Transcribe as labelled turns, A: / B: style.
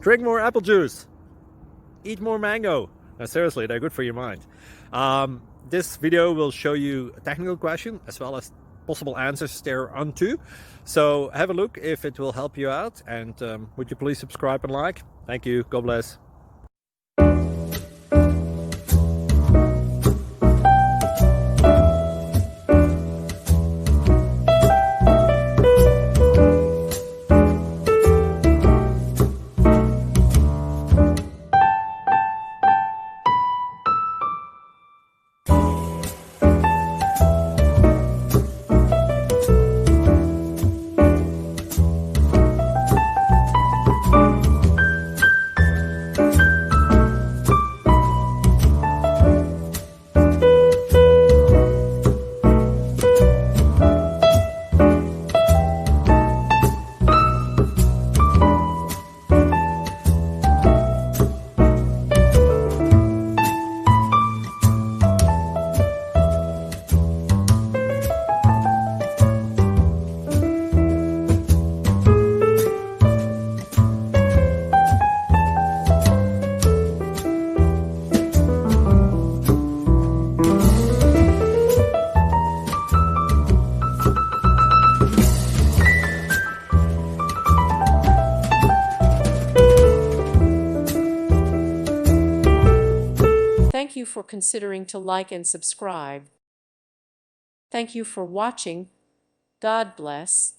A: Drink more apple juice. Eat more mango. No, seriously, they're good for your mind. This video will show you a technical question as well as possible answers thereunto. So have a look if it will help you out, and would you please subscribe and like? Thank you. God bless.
B: Thank you for considering to like and subscribe. Thank you for watching. God bless.